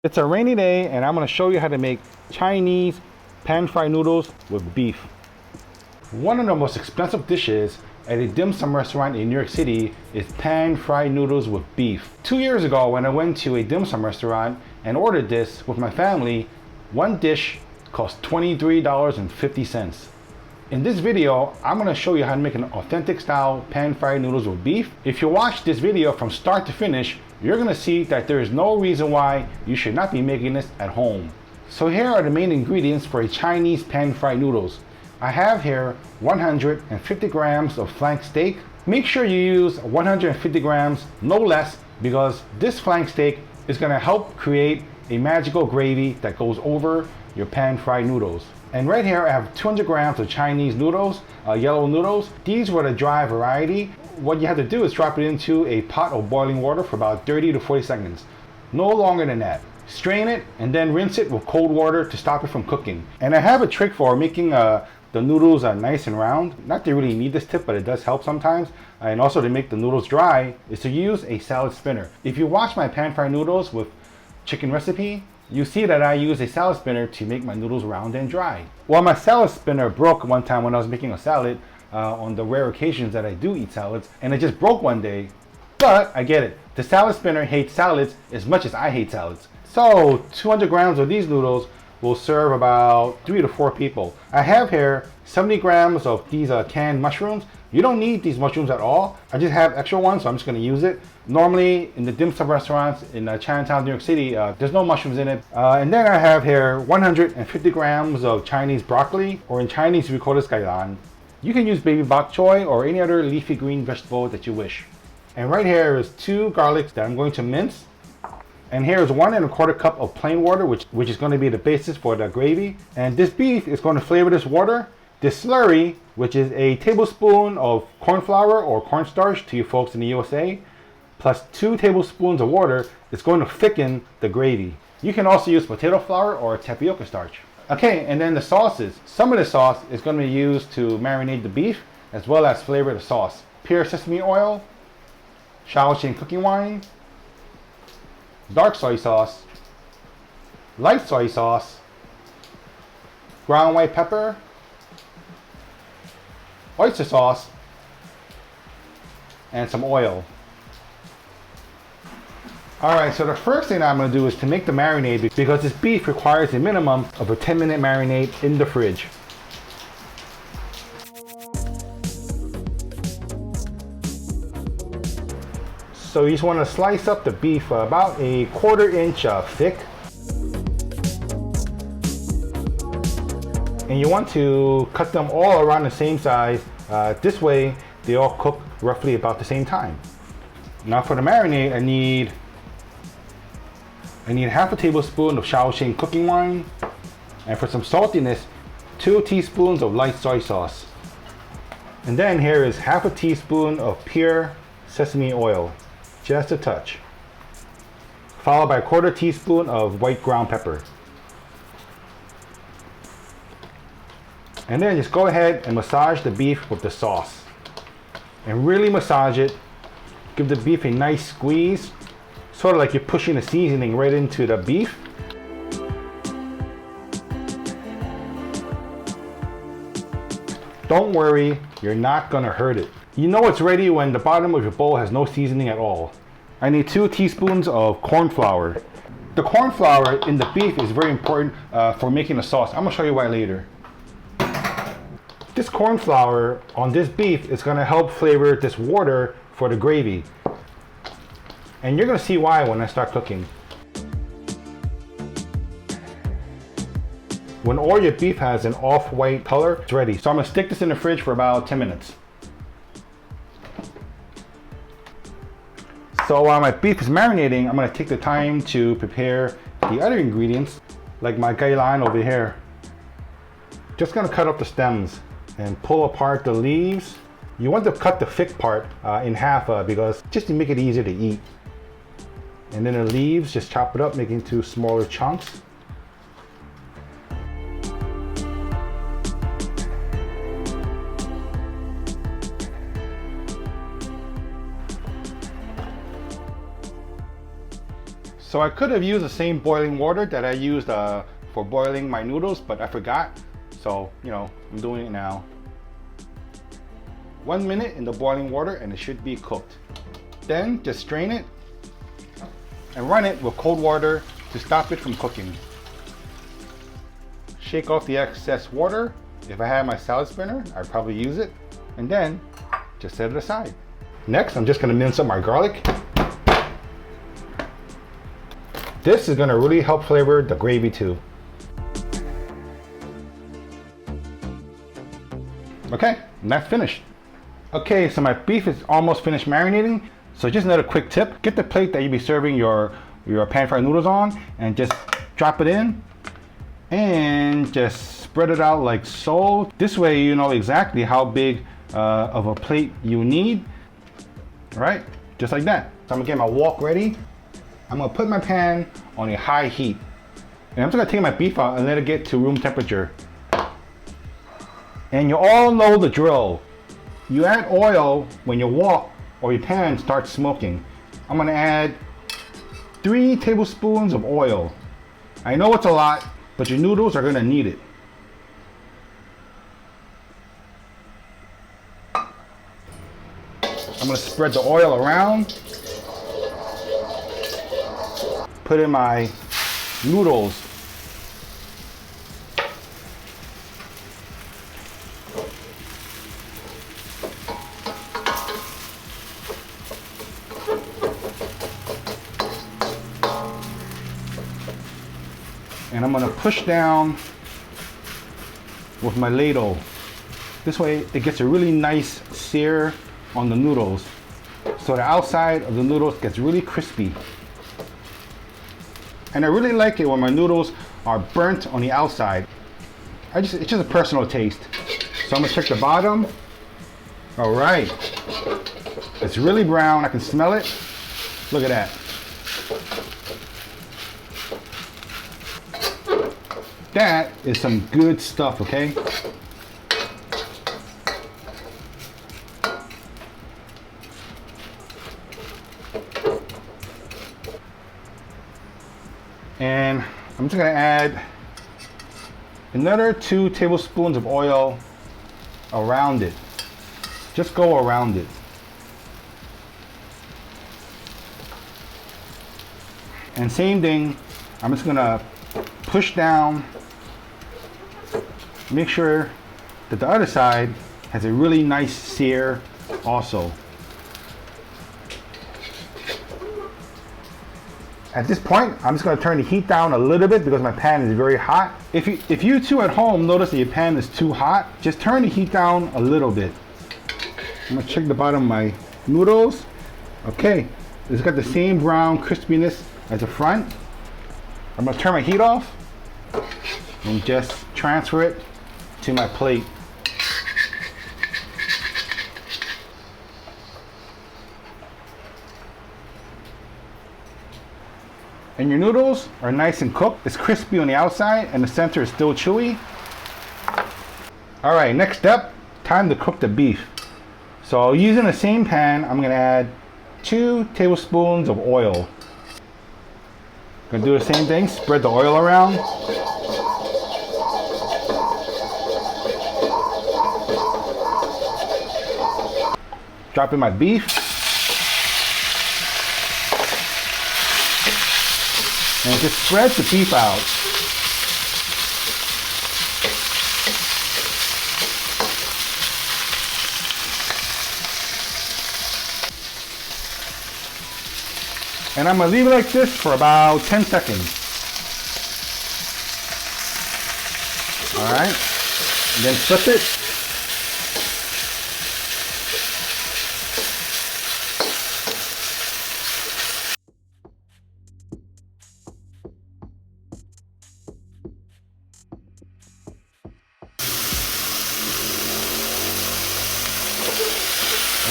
It's a rainy day and I'm going to show you how to make Chinese pan-fried noodles with beef. One of the most expensive dishes at a dim sum restaurant in New York City is pan-fried noodles with beef. 2 years ago when I went to a dim sum restaurant and ordered this with my family, one dish cost $23.50. In this video, I'm going to show you how to make an authentic style pan-fried noodles with beef. If you watch this video from start to finish, you're going to see that there is no reason why you should not be making this at home. So here are the main ingredients for a Chinese pan-fried noodles. I have here 150 grams of flank steak. Make sure you use 150 grams, no less, because this flank steak is going to help create a magical gravy that goes over your pan-fried noodles. And right here I have 200 grams of Chinese noodles, yellow noodles. These were the dry variety. What you have to do is drop it into a pot of boiling water for about 30 to 40 seconds. No longer than that. Strain it and then rinse it with cold water to stop it from cooking. And I have a trick for making the noodles nice and round. Not that you really need this tip, but it does help sometimes. And also to make the noodles dry is to use a salad spinner. If you watch my pan-fried noodles with chicken recipe, you see that I use a salad spinner to make my noodles round and dry. Well, my salad spinner broke one time when I was making a salad on the rare occasions that I do eat salads, and it just broke one day. But I get it. The salad spinner hates salads as much as I hate salads. So 200 grams of these noodles will serve about 3 to 4 people. I have here 70 grams of these canned mushrooms. You don't need these mushrooms at all. I just have extra ones, so I'm just going to use it. Normally in the dim sum restaurants in Chinatown, New York City, there's no mushrooms in it. And then I have here 150 grams of Chinese broccoli, or in Chinese we call this gailan. You can use baby bok choy or any other leafy green vegetable that you wish. And right here is 2 garlics that I'm going to mince. And here is 1 1/4 cup of plain water, which is going to be the basis for the gravy. And this beef is going to flavor this water. This slurry, which is a tablespoon of corn flour or cornstarch to you folks in the USA, plus 2 tablespoons of water, is going to thicken the gravy. You can also use potato flour or tapioca starch. Okay, and then the sauces. Some of the sauce is going to be used to marinate the beef as well as flavor the sauce. Pure sesame oil, Shaoxing cooking wine, dark soy sauce, light soy sauce, ground white pepper, oyster sauce, and some oil. Alright, so the first thing I'm going to do is to make the marinade, because this beef requires a minimum of a 10-minute marinade in the fridge. So you just want to slice up the beef about a 1/4 inch thick. And you want to cut them all around the same size. This way they all cook roughly about the same time. Now for the marinade, I need half a tablespoon of Shaoxing cooking wine, and for some saltiness, 2 teaspoons of light soy sauce. And then here is half a teaspoon of pure sesame oil, just a touch, followed by 1/4 teaspoon of white ground pepper. And then just go ahead and massage the beef with the sauce. And really massage it. Give the beef a nice squeeze, sort of like you're pushing the seasoning right into the beef. Don't worry, you're not gonna hurt it. You know it's ready when the bottom of your bowl has no seasoning at all. I need 2 teaspoons of corn flour. The corn flour in the beef is very important for making the sauce. I'm gonna show you why later. This corn flour on this beef is gonna help flavor this water for the gravy. And you're gonna see why when I start cooking. When all your beef has an off-white color, it's ready. So I'm gonna stick this in the fridge for about 10 minutes. So while my beef is marinating, I'm gonna take the time to prepare the other ingredients, like my gailan over here. Just gonna cut up the stems and pull apart the leaves. You want to cut the thick part in half because just to make it easier to eat. And then the leaves, just chop it up, make it into smaller chunks. So I could have used the same boiling water that I used for boiling my noodles, but I forgot. So, you know, I'm doing it now. 1 minute in the boiling water and it should be cooked. Then just strain it and run it with cold water to stop it from cooking. Shake off the excess water. If I had my salad spinner, I'd probably use it. And then just set it aside. Next, I'm just gonna mince up my garlic. This is gonna really help flavor the gravy too. Okay, and that's finished. Okay, so my beef is almost finished marinating. So just another quick tip, get the plate that you'll be serving your pan-fried noodles on and just drop it in and just spread it out like so. This way you know exactly how big of a plate you need. All right, just like that. So I'm gonna get my wok ready. I'm gonna put my pan on a high heat. And I'm just gonna take my beef out and let it get to room temperature. And you all know the drill. You add oil when your wok or your pan starts smoking. I'm gonna add 3 tablespoons of oil. I know it's a lot, but your noodles are gonna need it. I'm gonna spread the oil around. Put in my noodles. And I'm gonna push down with my ladle. This way it gets a really nice sear on the noodles. So the outside of the noodles gets really crispy. And I really like it when my noodles are burnt on the outside. It's just a personal taste. So I'm gonna check the bottom. All right. It's really brown, I can smell it. Look at that. That is some good stuff, okay? And I'm just gonna add another 2 tablespoons of oil around it. Just go around it. And same thing, I'm just gonna push down, make sure that the other side has a really nice sear also. At this point, I'm just gonna turn the heat down a little bit because my pan is very hot. If you two at home notice that your pan is too hot, just turn the heat down a little bit. I'm gonna check the bottom of my noodles. Okay, it's got the same brown crispiness as the front. I'm gonna turn my heat off and just transfer it to my plate. And your noodles are nice and cooked. It's crispy on the outside and the center is still chewy. All right, next step, time to cook the beef. So using the same pan, I'm gonna add 2 tablespoons of oil. Gonna do the same thing, spread the oil around. Drop in my beef. And just spread the beef out. And I'm gonna leave it like this for about 10 seconds. All right, and then flip it.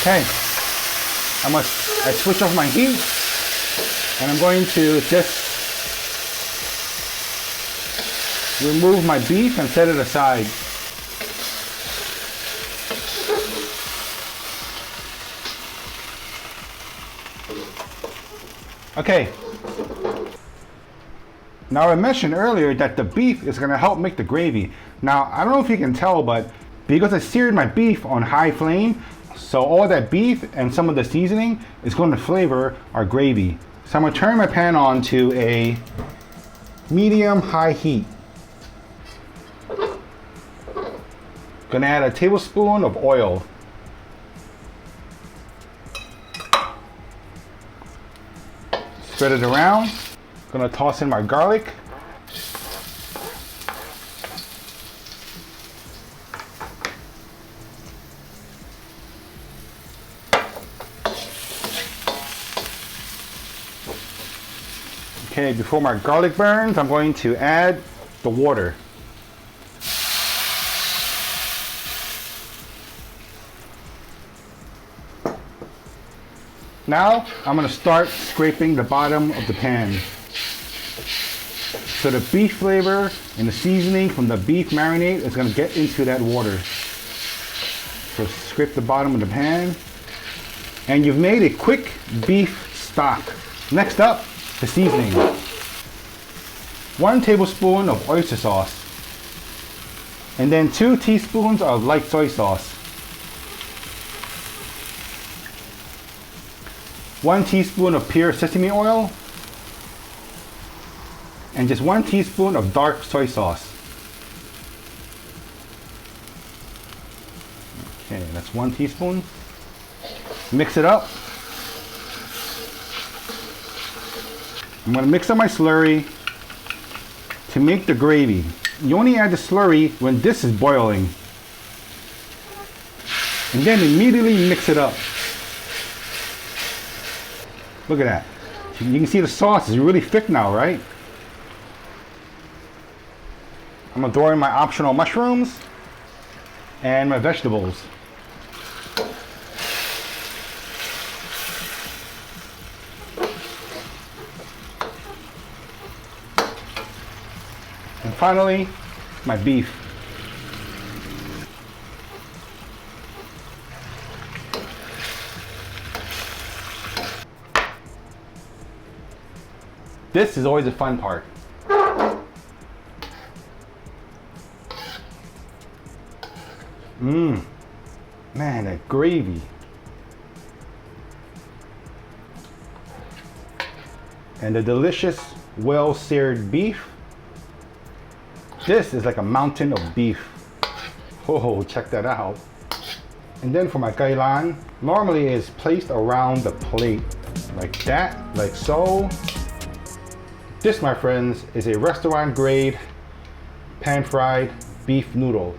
Okay, I switch off my heat and I'm going to just remove my beef and set it aside. Okay, Now I mentioned earlier that the beef is gonna help make the gravy. Now I don't know if you can tell, but because I seared my beef on high flame, so all that beef and some of the seasoning is going to flavor our gravy. So I'm gonna turn my pan on to a medium-high heat. Gonna add a tablespoon of oil. Spread it around. Gonna toss in my garlic. Okay, before my garlic burns, I'm going to add the water. Now, I'm going to start scraping the bottom of the pan. So the beef flavor and the seasoning from the beef marinade is going to get into that water. So scrape the bottom of the pan. And you've made a quick beef stock. Next up, the seasoning. 1 tablespoon of oyster sauce. And then 2 teaspoons of light soy sauce. 1 teaspoon of pure sesame oil. And just 1 teaspoon of dark soy sauce. Okay, that's 1 teaspoon. Mix it up. I'm going to mix up my slurry to make the gravy. You only add the slurry when this is boiling. And then immediately mix it up. Look at that. You can see the sauce is really thick now, right? I'm going to throw in my optional mushrooms and my vegetables. And finally, my beef. This is always the fun part. Man, that gravy. And the delicious, well-seared beef. This is like a mountain of beef. Oh, check that out. And then for my kailan, normally it's placed around the plate. Like that, like so. This, my friends, is a restaurant grade pan-fried beef noodle.